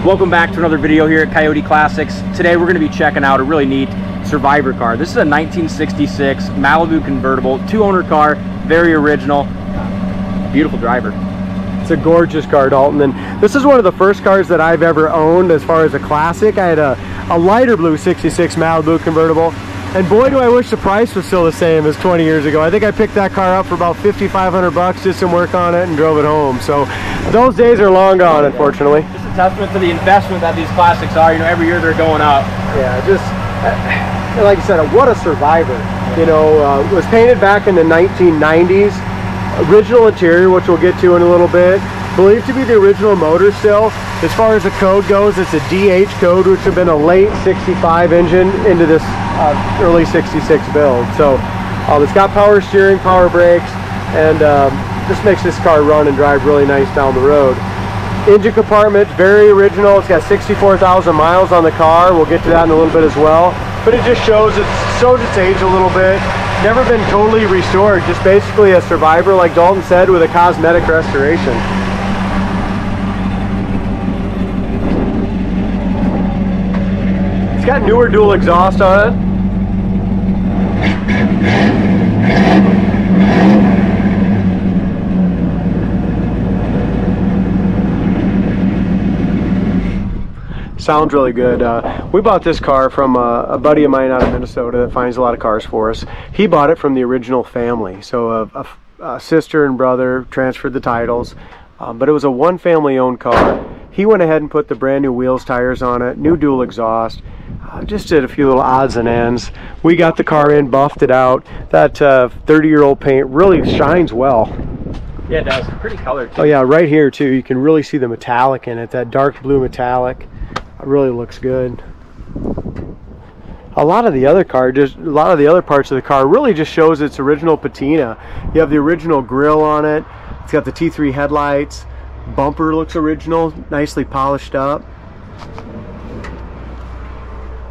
Welcome back to another video here at Coyote Classics. Today we're going to be checking out a really neat survivor car. This is a 1966 Malibu Convertible, two-owner car, very original, beautiful driver. It's a gorgeous car, Dalton, and this is one of the first cars that I've ever owned as far as a classic. I had a lighter blue 66 Malibu Convertible, and boy do I wish the price was still the same as 20 years ago. I think I picked that car up for about $5,500, did some work on it and drove it home. So those days are long gone, unfortunately. Just a testament to the investment that these classics are. You know, every year they're going up. Yeah, just like I said, what a survivor. You know, it was painted back in the 1990s. Original interior, which we'll get to in a little bit. Believed to be the original motor still. As far as the code goes, it's a DH code, which would have been a late 65 engine into this early 66 build. So it's got power steering, power brakes, and just makes this car run and drive really nice down the road. Engine compartment, very original. It's got 64,000 miles on the car. We'll get to that in a little bit as well. But it just shows its age a little bit. Never been totally restored, just basically a survivor, like Dalton said, with a cosmetic restoration. It's got newer dual exhaust on it. Sounds really good. We bought this car from a buddy of mine out of Minnesota that finds a lot of cars for us. He bought it from the original family. So a sister and brother transferred the titles, but it was a one family owned car. He went ahead and put the brand new wheels, tires on it, new dual exhaust, just did a few little odds and ends. We got the car in, buffed it out. That 30-year-old paint really shines well. Yeah, it does. Pretty color too. Oh yeah, right here too. You can really see the metallic in it, that dark blue metallic. It really looks good. A lot of the other parts of the car really just shows its original patina. You have the original grille on it. It's got the T3 headlights. Bumper looks original, nicely polished up.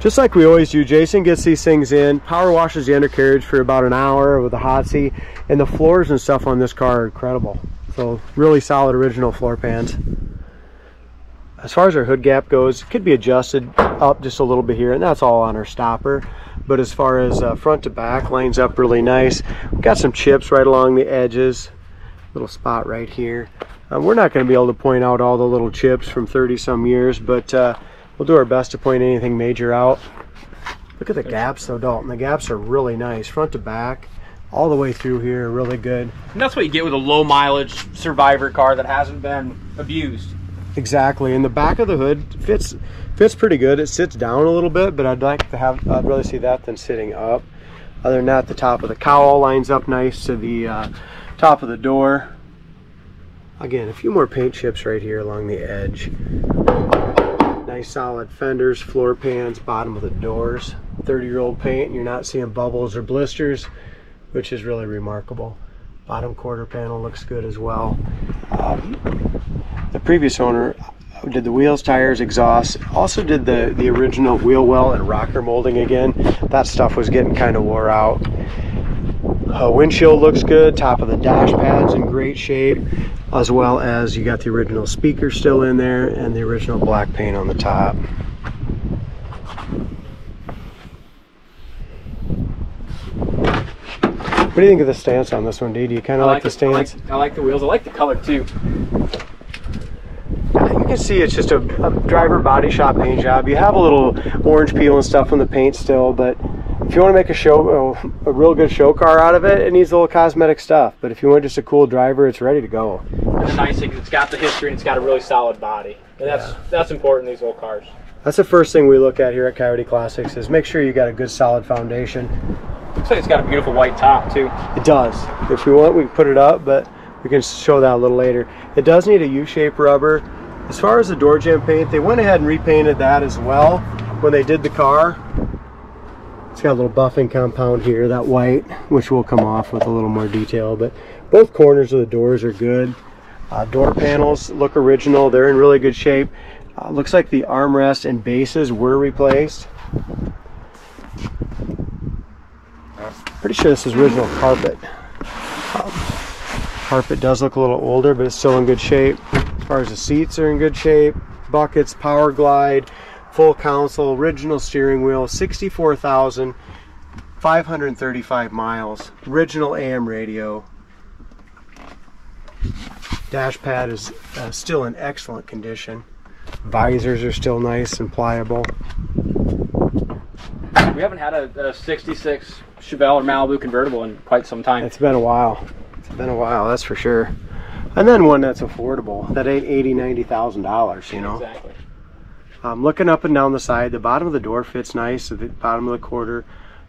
Just like we always do, Jason gets these things in, power washes the undercarriage for about an hour with a hot seat, and the floors and stuff on this car are incredible. So really solid original floor pans. As far as our hood gap goes, it could be adjusted up just a little bit here, and that's all on our stopper. But as far as front to back, lines up really nice. We've got some chips right along the edges, little spot right here. We're not going to be able to point out all the little chips from 30-some years, but we'll do our best to point anything major out. Look at the gaps though, Dalton. The gaps are really nice, front to back, all the way through here, really good. And that's what you get with a low mileage survivor car that hasn't been abused. Exactly, and the back of the hood fits pretty good. It sits down a little bit, but I'd rather see that than sitting up. Other than that, the top of the cowl lines up nice to the top of the door. Again, a few more paint chips right here along the edge. Nice solid fenders, floor pans, bottom of the doors. 30-year-old paint, and you're not seeing bubbles or blisters, which is really remarkable. Bottom quarter panel looks good as well. The previous owner did the wheels, tires, exhaust, also did the original wheel well and rocker molding again. That stuff was getting kind of wore out. Windshield looks good, top of the dash pad's in great shape, as well as you got the original speaker still in there and the original black paint on the top. What do you think of the stance on this one, D? Do you kind of like the stance? I like the wheels. I like the color too. You can see it's just a driver body shop paint job. You have a little orange peel and stuff on the paint still, but if you want to make a real good show car out of it, it needs a little cosmetic stuff. But if you want just a cool driver, it's ready to go. And the nice thing is it's got the history and it's got a really solid body. And that's important in ththese old cars. That's the first thing we look at here at Coyote Classics, is make sure you got a good solid foundation. Looks like it's got a beautiful white top too. It does. If we want, we can put it up, but we can show that a little later. It does need a U-shaped rubber. As far as the door jamb paint, they went ahead and repainted that as well when they did the car. It's got a little buffing compound here, that white, which will come off with a little more detail, but both corners of the doors are good. Door panels look original. They're in really good shape. Looks like the armrest and bases were replaced. Pretty sure this is original carpet. Carpet does look a little older, but it's still in good shape. As far as the seats are in good shape. buckets, power glide, full console, original steering wheel, 64,535 miles, original AM radio. Dash pad is still in excellent condition. Visors are still nice and pliable. We haven't had a 66 Chevelle or Malibu convertible in quite some time. It's been a while. It's been a while, that's for sure. And then one that's affordable. That ain't $80,000-$90,000, you know. Exactly. Looking up and down the side, the bottom of the door fits nice at the bottom of the quarter.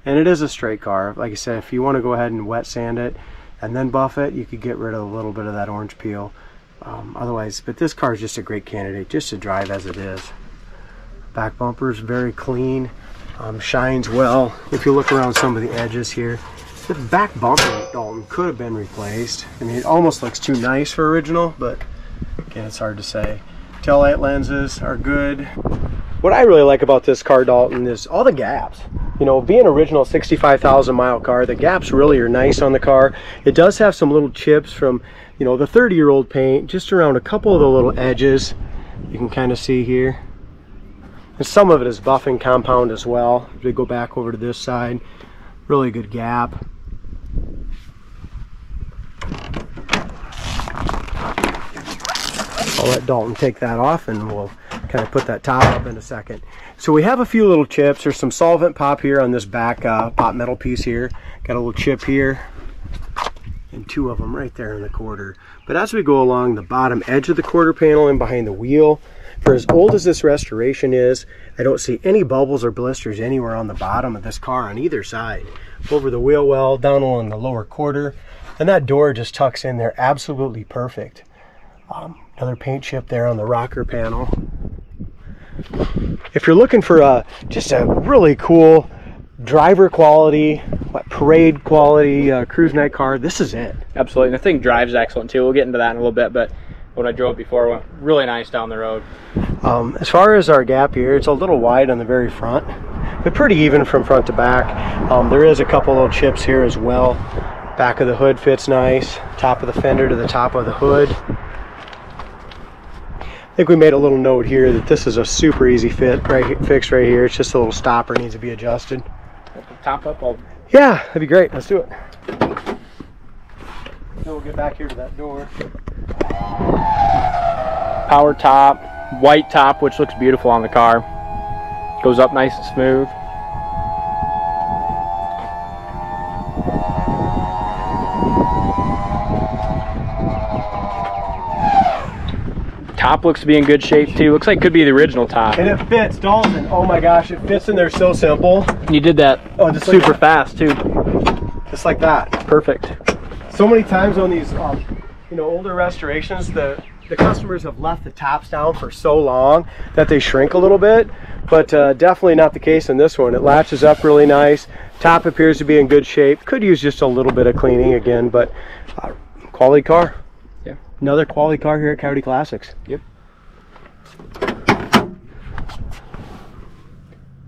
And it is a straight car. Like I said, if you want to go ahead and wet sand it and then buff it, you could get rid of a little bit of that orange peel. Otherwise, but this car is just a great candidate just to drive as it is. Back bumper is very clean, shines well. If you look around some of the edges here, the back bumper, Dalton, could have been replaced. I mean, it almost looks too nice for original, but again, it's hard to say. Taillight lenses are good. What I really like about this car, Dalton, is all the gaps. You know, being original 65,000 mile car, the gaps really are nice on the car. It does have some little chips from, you know, the 30-year-old paint, just around a couple of the little edges. You can kind of see here. And some of it is buffing compound as well. If we go back over to this side, really good gap. I'll let Dalton take that off and we'll kind of put that top up in a second. So we have a few little chips. There's some solvent pop here on this back pot metal piece here. Got a little chip here and two of them right there in the quarter. But as we go along the bottom edge of the quarter panel and behind the wheel, for as old as this restoration is, I don't see any bubbles or blisters anywhere on the bottom of this car on either side. Over the wheel well, down along the lower quarter, and that door just tucks in there absolutely perfect. Another paint chip there on the rocker panel. If you're looking for just a really cool driver quality, parade quality cruise night car, this is it. Absolutely, and the thing drives excellent too. We'll get into that in a little bit, but when I drove it before, it went really nice down the road. As far as our gap here, it's a little wide on the very front, but pretty even from front to back. There is a couple little chips here as well. Back of the hood fits nice. Top of the fender to the top of the hood. I think we made a little note here that this is a super easy fix right here. It's just a little stopper needs to be adjusted. Top up all. Yeah, that'd be great. Let's do it. So we'll get back here to that door. Power top, white top, which looks beautiful on the car. Goes up nice and smooth. Top looks to be in good shape too. Looks like it could be the original top. And it fits, Dalton. Oh my gosh, it fits in there so simple. You did that just super fast too. Just like that. Perfect. So many times on these you know, older restorations, the customers have left the tops down for so long that they shrink a little bit, but definitely not the case in this one. It latches up really nice. Top appears to be in good shape. Could use just a little bit of cleaning again, but quality car. Yeah. Another quality car here at Coyote Classics. Yep.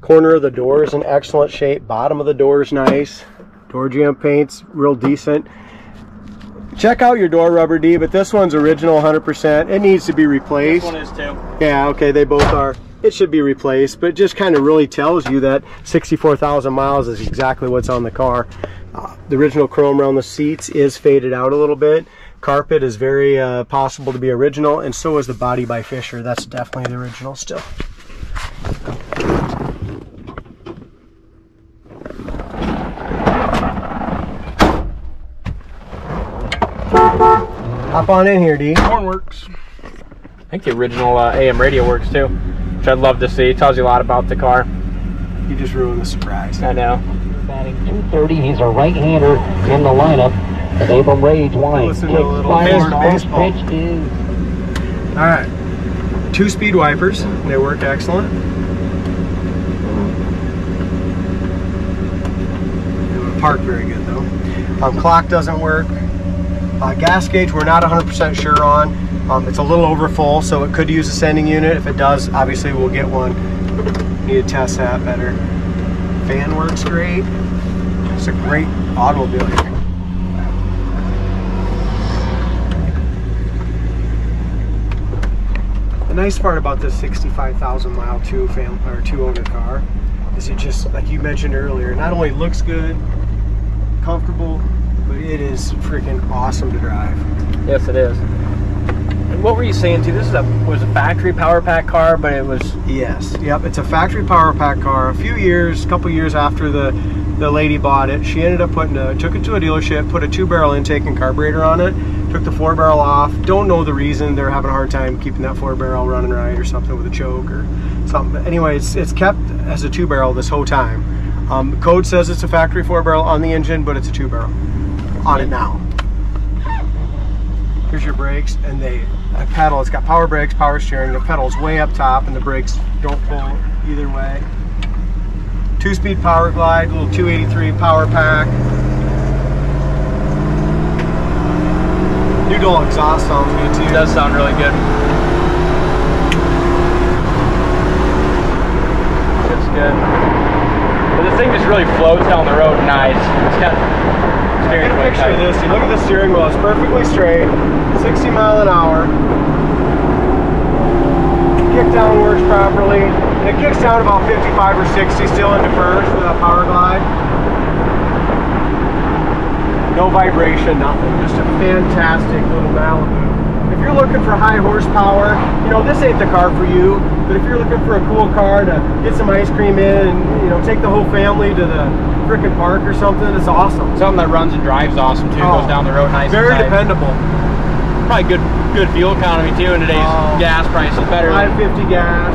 Corner of the door is in excellent shape. Bottom of the door is nice. Door jamb paint's real decent. Check out your door rubber, D, but this one's original 100%. It needs to be replaced. This one is too. Yeah, okay, they both are. It should be replaced, but just kind of really tells you that 64,000 miles is exactly what's on the car. The original chrome around the seats is faded out a little bit. Carpet is very possible to be original, and so is the body by Fisher. That's definitely the original still. Hop on in here, D. Horn works. I think the original AM radio works too, which I'd love to see. It tells you a lot about the car. You just ruined the surprise. I know. Batting 230, he's a right-hander in the lineup. And Abram Rage wide. Listen to a little baseball. Pitch is. All right, 2-speed wipers. They work excellent. They don't park very good though. Clock doesn't work. Gas gauge we're not 100% sure on. It's a little over full, so it could use a sending unit. If it does, obviously we'll get one. Need to test that better. Fan works great. It's a great automobile here. And nice part about this 65,000 mile two-owner car is it just, like you mentioned earlier, not only looks good, comfortable, but it is freaking awesome to drive. Yes, it is. And what were you saying too? This is was a factory power pack car, but it was... Yes, yep, it's a factory power pack car. A couple years after the lady bought it, she ended up took it to a dealership, put a 2-barrel intake and carburetor on it, took the 4-barrel off. Don't know the reason. They're having a hard time keeping that 4-barrel running right or something with a choke or something. But anyway, it's kept as a 2-barrel this whole time. The code says it's a factory 4-barrel on the engine, but it's a 2-barrel on it now. Here's your brakes, and a pedal. It's got power brakes, power steering. The pedal's way up top, and the brakes don't pull either way. 2-speed power glide, little 283 power pack. New dual exhaust sounds good too. It does sound really good. It's good. But the thing just really floats down the road nice. It's got steering wheel. Picture this. You look at the steering wheel. It's perfectly straight. 60 mile an hour. Kick down works properly. And it kicks down about 55 or 60 still into first with that power glide. No vibration, nothing. Just a fantastic little Malibu. If you're looking for high horsepower, you know, this ain't the car for you. But if you're looking for a cool car to get some ice cream in and, you know, take the whole family to the frickin' park or something, it's awesome. Something that runs and drives awesome too. Goes down the road nice. Very dependable. Probably good fuel economy too in today's gas prices. Better than 550 gas.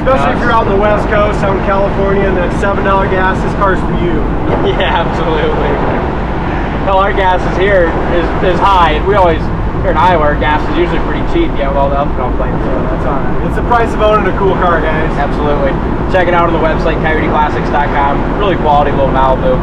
Especially Especially if you're out in the West Coast, out in California, and that $7 gas, this car's for you. Yeah, absolutely. Well, our gas is here is high. We always, here in Iowa, our gas is usually pretty cheap. Yeah, with all the ethanol plants, so that's all right. It's the price of owning a cool car, guys. Absolutely. Check it out on the website, coyoteclassics.com. Really quality little Malibu.